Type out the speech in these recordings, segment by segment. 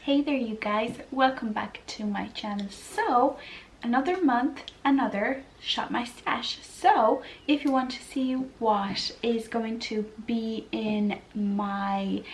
Hey there you guys, welcome back to my channel. So another month, another shop my stash. So if you want to see what is going to be in my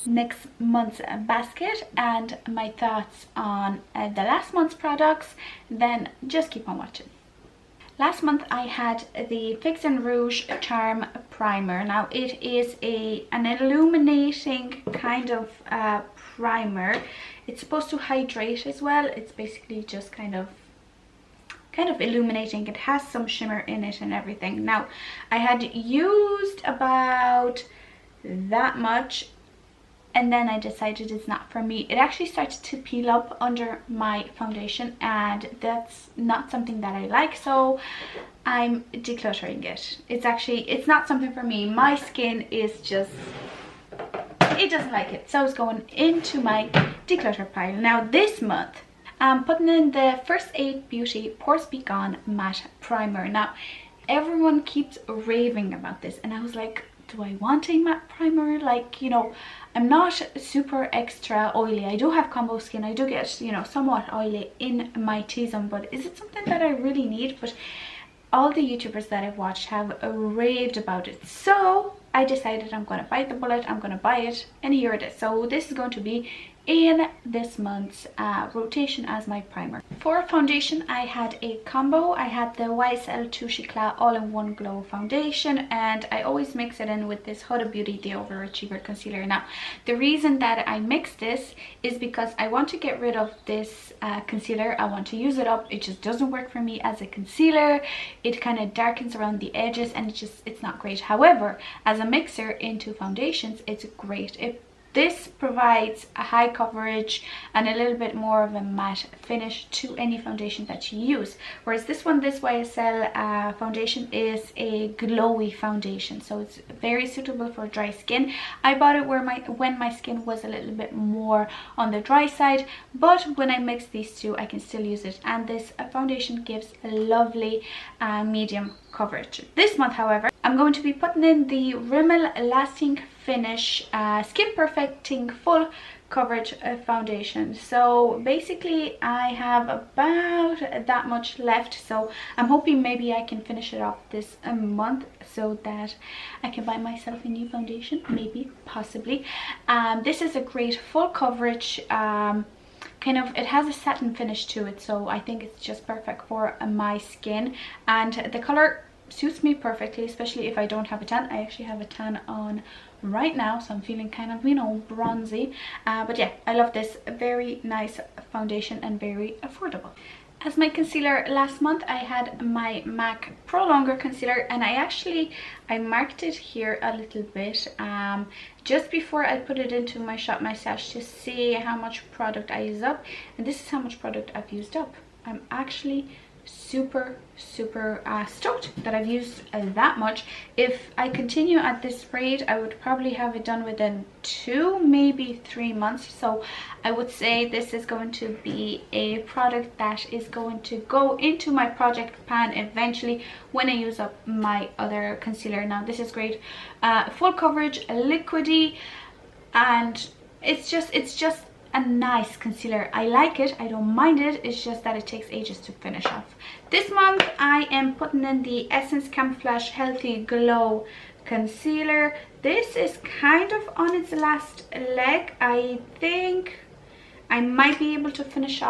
next month's basket and my thoughts on the last month's products, then just keep on watching. Last month I had the Fix and Rouge Charm Primer. Now it is an illuminating kind of primer. It's supposed to hydrate as well. It's basically just kind of illuminating. It has some shimmer in it and everything. Now I had used about that much and then I decided it's not for me. It actually started to peel up under my foundation and that's not something that I like, so I'm decluttering it. It's not something for me. My skin is just, it doesn't like it, so it's going into my declutter pile. Now this month I'm putting in the First Aid Beauty Pores Be Gone Matte Primer. Now everyone keeps raving about this and I was like, do I want a matte primer? Like, you know, I'm not super extra oily. I do have combo skin. I do get, you know, somewhat oily in my T-zone, but is it something that I really need? But all the YouTubers that I've watched have raved about it, so I decided I'm going to bite the bullet. I'm going to buy it, and here it is. So this is going to be in this month's rotation as my primer. For foundation I had a combo. I had the YSL Touche Eclat all-in-one glow foundation and I always mix it in with this Huda Beauty the Overachiever concealer. Now the reason that I mix this is because I want to get rid of this concealer. I want to use it up. It just doesn't work for me as a concealer. It kind of darkens around the edges and it's not great. However, as a mixer into foundations, it's great. This provides a high coverage and a little bit more of a matte finish to any foundation that you use. Whereas this one, this YSL foundation, is a glowy foundation. So it's very suitable for dry skin. I bought it when my skin was a little bit more on the dry side. But when I mix these two, I can still use it. And this foundation gives a lovely medium coverage. This month, however, I'm going to be putting in the Rimmel Lasting Finish Skin Perfecting Full Coverage Foundation. So basically I have about that much left, so I'm hoping maybe I can finish it off this month so that I can buy myself a new foundation, maybe, possibly. This is a great full coverage it has a satin finish to it, so I think it's just perfect for my skin, and the color suits me perfectly, especially if I don't have a tan. I actually have a tan on right now, so I'm feeling kind of, you know, bronzy, but yeah, I love this. Very nice foundation and very affordable. As my concealer last month, I had my MAC Pro Longer Concealer, and I marked it here a little bit just before I put it into my Shop My Stash to see how much product I use up, and this is how much product I've used up. I'm actually super stoked that I've used that much. If I continue at this rate, I would probably have it done within 2, maybe 3 months. So I would say this is going to be a product that is going to go into my project pan eventually when I use up my other concealer. Now this is great, full coverage, liquidy, and it's just a nice concealer. I like it, I don't mind it. It's just that it takes ages to finish off. This month I am putting in the Essence Camouflage Healthy Glow Concealer. This is kind of on its last leg. I think I might be able to finish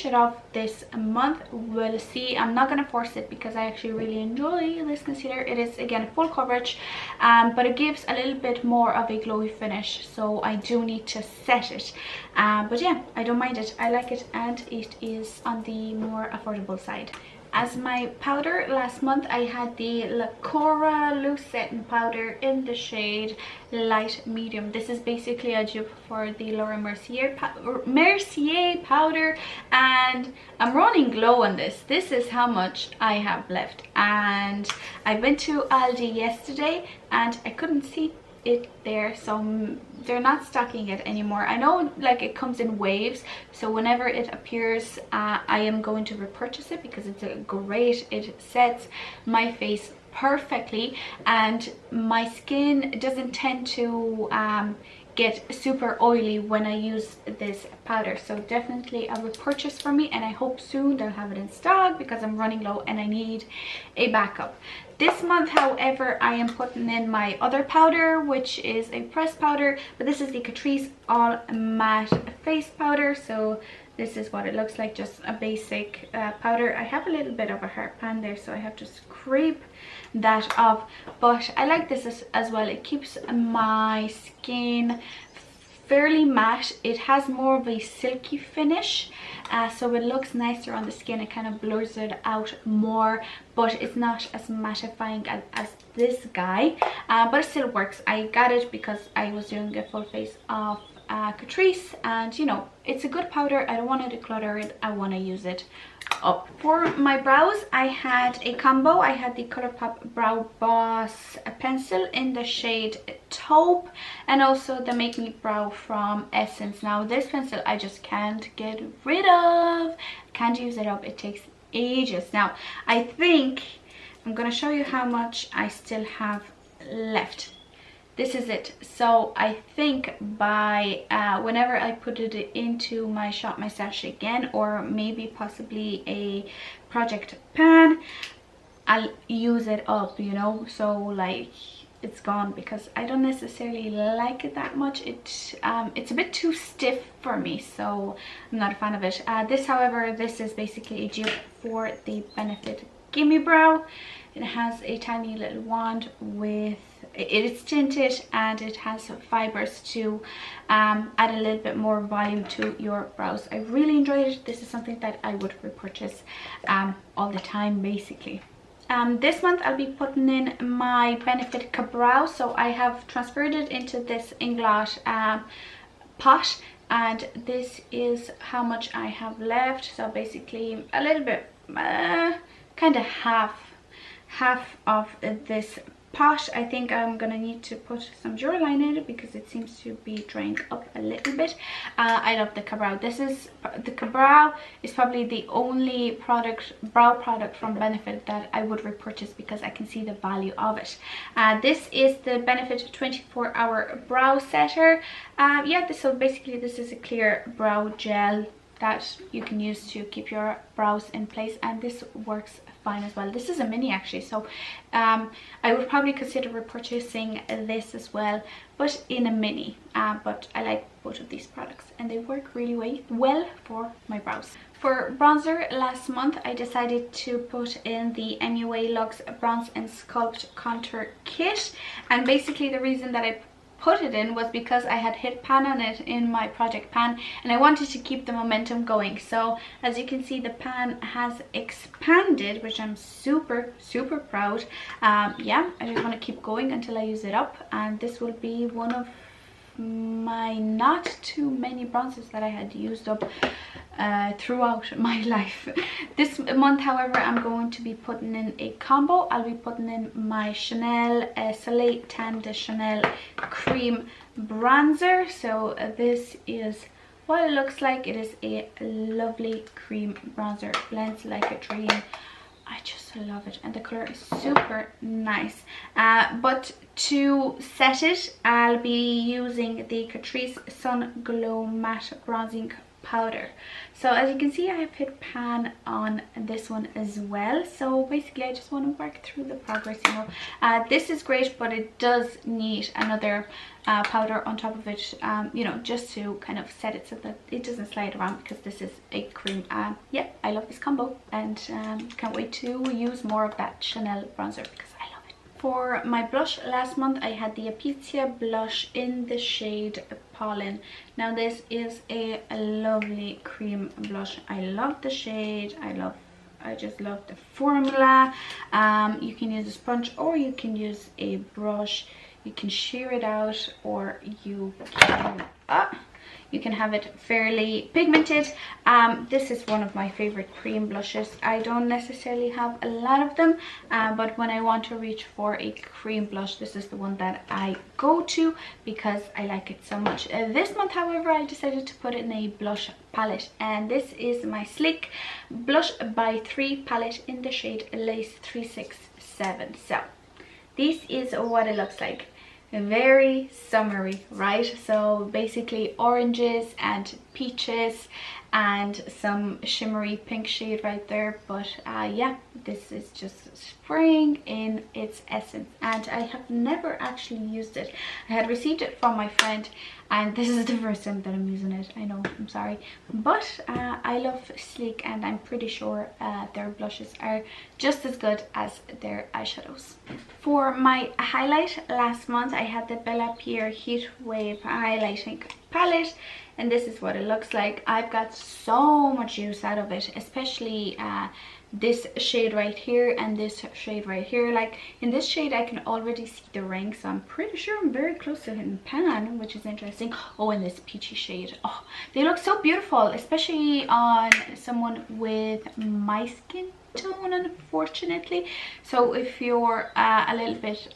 it off this month. We'll see. I'm not going to force it because I actually really enjoy this concealer. It is, again, full coverage, but it gives a little bit more of a glowy finish, so I do need to set it. But yeah, I don't mind it. I like it, and it is on the more affordable side. As my powder last month, I had the Lacora Loose Setting Powder in the shade Light Medium. This is basically a dupe for the Laura Mercier powder, and I'm running low on this. This is how much I have left, and I went to Aldi yesterday and I couldn't see it there, so they're not stocking it anymore. I know, like, it comes in waves, so whenever it appears I am going to repurchase it because it's great. It sets my face perfectly, and my skin doesn't tend to get super oily when I use this powder. So definitely a repurchase for me, and I hope soon they'll have it in stock because I'm running low and I need a backup. This month, however, I am putting in my other powder, which is a pressed powder, but this is the Catrice All Matte Face Powder. So this is what it looks like, just a basic powder. I have a little bit of a hard pan there, so I have to scrape that off, but I like this as well. It keeps my skin fairly matte. It has more of a silky finish, so it looks nicer on the skin. It kind of blurs it out more, but it's not as mattifying as this guy, but it still works. I got it because I was doing a full face of Catrice, and you know, it's a good powder. I don't want to declutter it, I want to use it up. For my brows, I had a combo. I had the Colourpop Brow Boss pencil in the shade Taupe, and also the Make Me Brow from Essence. Now this pencil I just can't get rid of. Can't use it up, it takes ages. Now I think I'm gonna show you how much I still have left. This is it. So I think by whenever I put it into my Shop My Stash again, or maybe possibly a project pan, I'll use it up, you know. So like it's gone, because I don't necessarily like it that much. It's a bit too stiff for me, so I'm not a fan of it. This, however, this is basically a dupe for the Benefit Gimme Brow. It has a tiny little wand with, it is tinted, and it has fibers to add a little bit more volume to your brows. I really enjoyed it. This is something that I would repurchase all the time, basically. This month I'll be putting in my Benefit Ka-Brow. So I have transferred it into this Inglot pot, and this is how much I have left. So basically a little bit, kind of half of this pot. I think I'm gonna need to put some Duraline in it because it seems to be drained up a little bit. I love the Ka-Brow. This is the Ka-Brow is probably the only brow product from Benefit that I would repurchase because I can see the value of it. This is the Benefit 24-hour brow setter. Yeah, so basically this is a clear brow gel that you can use to keep your brows in place, and this works fine as well. This is a mini actually, so I would probably consider repurchasing this as well, but in a mini. But I like both of these products and they work really well for my brows. For bronzer, last month I decided to put in the MUA Luxe Bronze and Sculpt Contour Kit, and basically the reason that I put it in was because I had hit pan on it in my project pan, and I wanted to keep the momentum going. So as you can see, the pan has expanded, which I'm super proud. Yeah, I just want to keep going until I use it up, and this will be one of my not too many bronzers that I had used up throughout my life. This month, however, I'm going to be putting in a combo. I'll be putting in my Chanel Soleil Tan de Chanel Cream Bronzer. So this is what it looks like. It is a lovely cream bronzer, blends like a dream. I just love it, and the color is super nice. But to set it, I'll be using the Catrice Sun Glow Matte Bronzing Powder. So as you can see, I have hit pan on this one as well. So basically I just want to work through the progress, you know. This is great, but it does need another powder on top of it, you know, just to kind of set it so that it doesn't slide around, because this is a cream. Yeah, I love this combo, and can't wait to use more of that Chanel bronzer because I love it. For my blush, last month I had the Apizia blush in the shade Pollen. Now this is a lovely cream blush. I love the shade. I just love the formula. You can use a sponge or you can use a brush. You can shear it out, or you can have it fairly pigmented. This is one of my favorite cream blushes. I don't necessarily have a lot of them, but when I want to reach for a cream blush, this is the one that I go to because I like it so much. This month, however, I decided to put in a blush palette, and this is my SleekBlush by 3 palette in the shade Lace 367. So this is what it looks like. very summery, right? So basically oranges and peaches and some shimmery pink shade right there. But yeah, this is just spring in its essence, and I have never actually used it. I had received it from my friend, and this is the first time that I'm using it. I know, I'm sorry, but I love Sleek, and I'm pretty sure their blushes are just as good as their eyeshadows. For my highlight last month, I had the Bella Pierre Heat Wave highlighting palette, and this is what it looks like. I've got so much use out of it, especially this shade right here and this shade right here. Like in this shade I can already see the ring, so I'm pretty sure I'm very close to hitting pan, which is interesting. Oh, and this peachy shade, oh, they look so beautiful, especially on someone with my skin tone, unfortunately. So if you're a little bit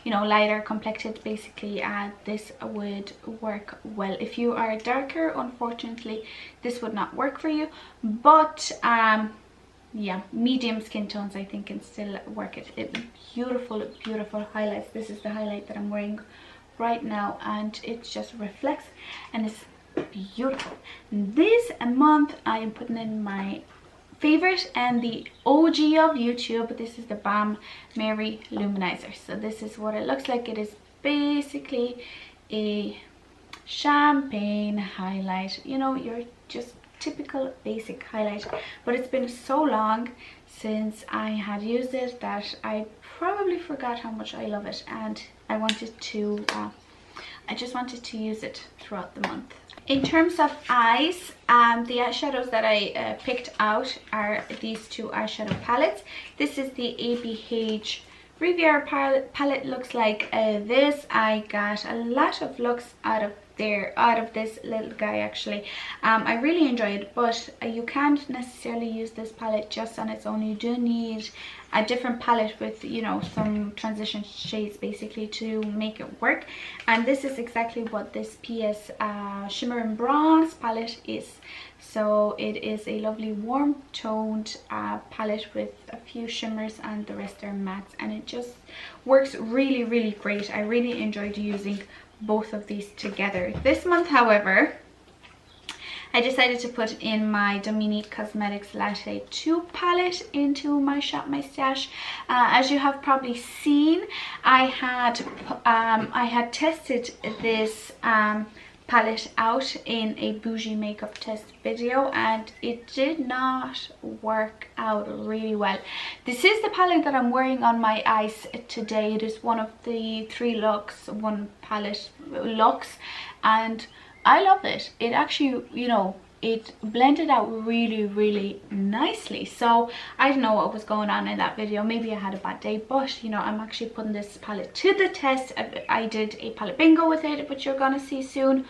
you know, lighter complected, basically this would work well. If you are darker, unfortunately this would not work for you, but yeah, medium skin tones I think can still work it. Beautiful, beautiful highlights. This is the highlight that I'm wearing right now, and it just reflects and it's beautiful. This month I am putting in my favorite and the OG of YouTube. This is the Balm Mary Loumanizer. So this is what it looks like. It is basically a champagne highlight, you know, your just typical basic highlight, but it's been so long since I had used it that I probably forgot how much I love it, and I wanted to I just wanted to use it throughout the month. In terms of eyes, the eyeshadows that I picked out are these two eyeshadow palettes. This is the ABH Riviera palette. Looks like this. I got a lot of looks out of this little guy actually. I really enjoyed it, but you can't necessarily use this palette just on its own. You do need a different palette with, you know, some transition shades basically to make it work, and this is exactly what this PS Shimmer and Bronze palette is. So it is a lovely warm toned palette with a few shimmers and the rest are mattes, and it just works really, really great. I really enjoyed using both of these together. This month, however, I decided to put in my Dominique Cosmetics Latte 2 palette into my Shop My Stash. As you have probably seen, I had tested this palette out in a bougie makeup test video, and it did not work out really well. This is the palette that I'm wearing on my eyes today. It is one of the 3 looks, one palette looks, and I love it. It actually, you know, it blended out really, really nicely. So I don't know what was going on in that video. Maybe I had a bad day, but you know, I'm actually putting this palette to the test. I did a palette bingo with it, which you're gonna see soon,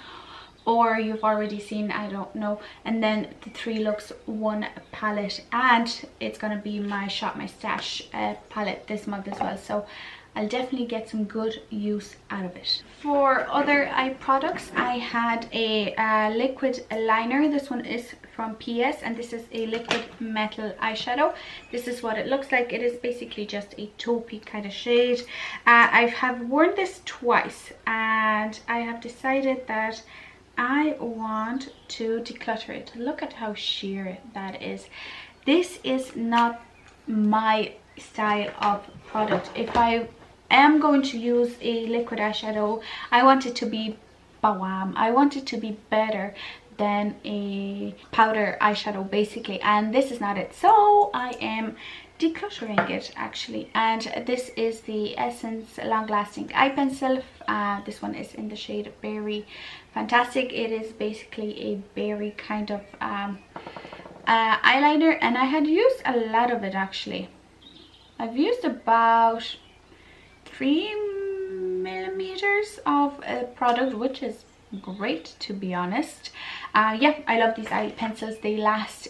or you've already seen, I don't know. And then the 3 looks 1 palette, and it's gonna be my Shop My Stash palette this month as well. So I'll definitely get some good use out of it. For other eye products, I had a liquid liner. This one is from PS, and this is a liquid metal eyeshadow. This is what it looks like. It is basically just a taupey kind of shade. I have worn this twice, and I have decided that I want to declutter it. Look at how sheer that is. This is not my style of product. If I am going to use a liquid eyeshadow, I want it to be bawam. I want it to be better than a powder eyeshadow basically, and this is not it. So I am decluttering it actually, and this is the Essence Long Lasting Eye Pencil. This one is in the shade Berry Fantastic. It is basically a berry kind of eyeliner, and I had used a lot of it actually. I've used about 3 millimeters of a product, which is great to be honest. Yeah, I love these eye pencils. They last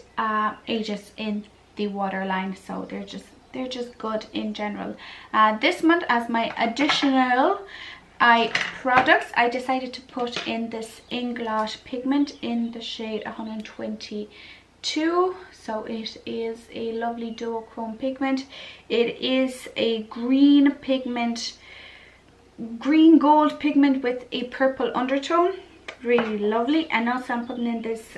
ages in the waterline, so they're just good in general. This month, as my additional eye products, I decided to put in this Inglot Pigment in the shade 122. So it is a lovely duochrome pigment. It is a green pigment green gold pigment with a purple undertone. Really lovely. And also I'm putting in this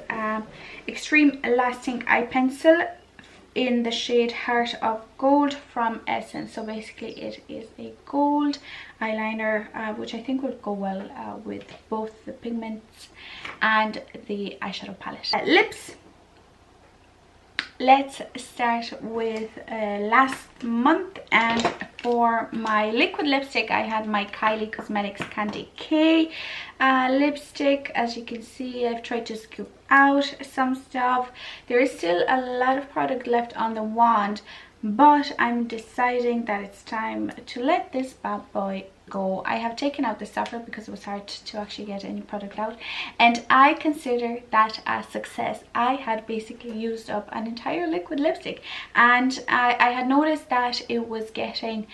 extreme lasting eye pencil in the shade Heart of Gold from Essence. So basically it is a gold eyeliner, which I think would go well with both the pigments and the eyeshadow palette. Lips. Let's start with last month, and for my liquid lipstick I had my Kylie Cosmetics Candy K lipstick. As you can see, I've tried to scoop out some stuff. There is still a lot of product left on the wand, but I'm deciding that it's time to let this bad boy go. I have taken out the stopper because it was hard to actually get any product out, and I consider that a success. I had basically used up an entire liquid lipstick, and I had noticed that it was getting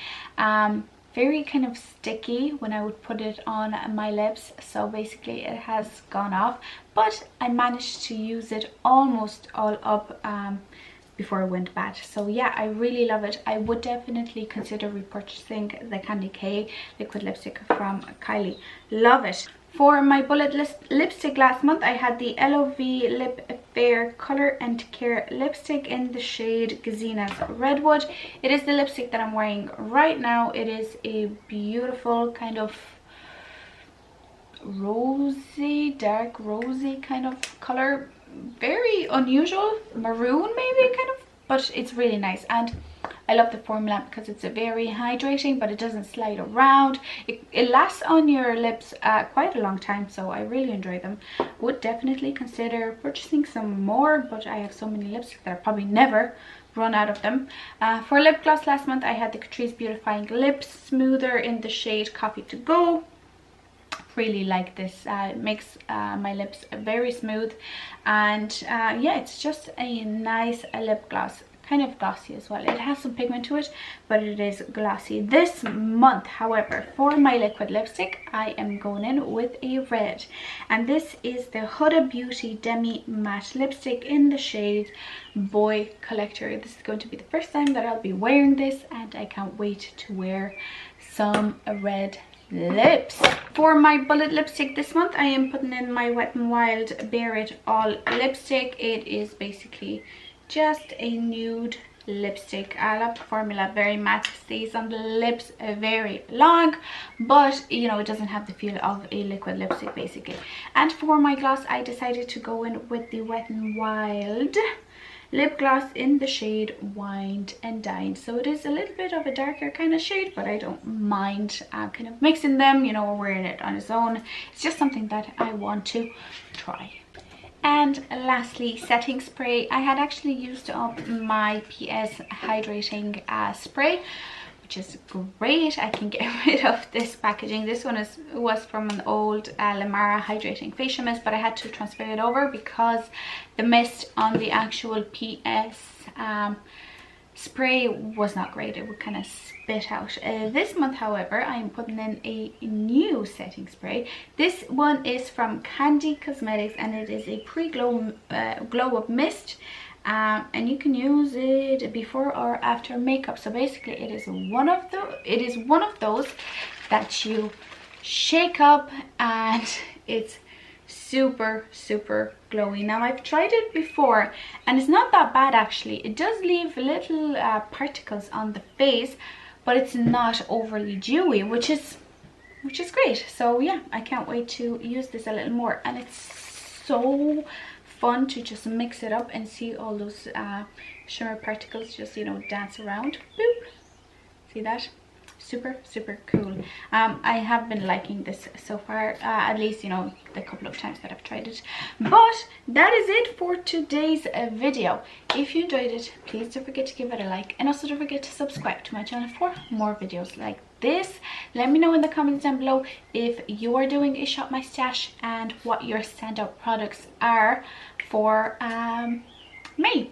very kind of sticky when I would put it on my lips. So basically it has gone off, but I managed to use it almost all up before it went bad. So yeah, I really love it. I would definitely consider repurchasing the Candy K liquid lipstick from Kylie. Love it. For my bullet lipstick last month, I had the LOV Lip Fair Color and Care lipstick in the shade Gazina's Redwood. It is the lipstick that I'm wearing right now. It is a beautiful kind of rosy, dark rosy kind of color. Very unusual, maroon maybe kind of, but it's really nice. And I love the formula because it's a very hydrating, but it doesn't slide around. It lasts on your lips quite a long time, so I really enjoy them. Would definitely consider purchasing some more, but I have so many lipsticks that I'll probably never run out of them. For lip gloss last month, I had the Catrice Beautifying Lip Smoother in the shade Coffee to Go. Really like this. It makes my lips very smooth, and yeah, it's just a nice lip gloss, kind of glossy as well. It has some pigment to it, but it is glossy. This month, however, for my liquid lipstick, I am going in with a red, and this is the Huda Beauty Demi Matte Lipstick in the shade Boy Collector. This is going to be the first time that I'll be wearing this, and I can't wait to wear some red lips. For my bullet lipstick this month, I am putting in my Wet n Wild Bare It All lipstick. It is basically just a nude lipstick. I love the formula, very matte, stays on the lips very long, but you know, it doesn't have the feel of a liquid lipstick basically. And for my gloss, I decided to go in with the Wet n Wild lip gloss in the shade Wined and Dined. So it is a little bit of a darker kind of shade, but I don't mind kind of mixing them, you know, or wearing it on its own. It's just something that I want to try. And lastly, setting spray. I had actually used up my PS hydrating spray, which is great. I can get rid of this packaging. This one was from an old Lamara hydrating facial mist, but I had to transfer it over because the mist on the actual PS spray was not great. It would kind of spit out. This month, however, I am putting in a new setting spray. This one is from Kandi Cosmetics, and it is a pre-glow glow up mist. And you can use it before or after makeup. So basically it is one of those that you shake up and it's super glowy. Now I've tried it before and it's not that bad actually. It does leave little particles on the face, but it's not overly dewy, which is great. So yeah, I can't wait to use this a little more, and it's so fun to just mix it up and see all those shimmer particles just, you know, dance around. Boop. See that? Super cool. I have been liking this so far, at least, you know, the couple of times that I've tried it. But that is it for today's video. If you enjoyed it, please don't forget to give it a like, and also don't forget to subscribe to my channel for more videos like this. Let me know in the comments down below if you are doing a Shop My Stash and what your standout products are for May.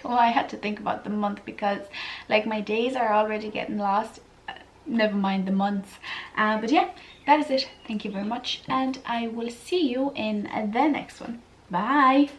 Well, I had to think about the month because like my days are already getting lost, never mind the months. But yeah, that is it. Thank you very much, and I will see you in the next one. Bye.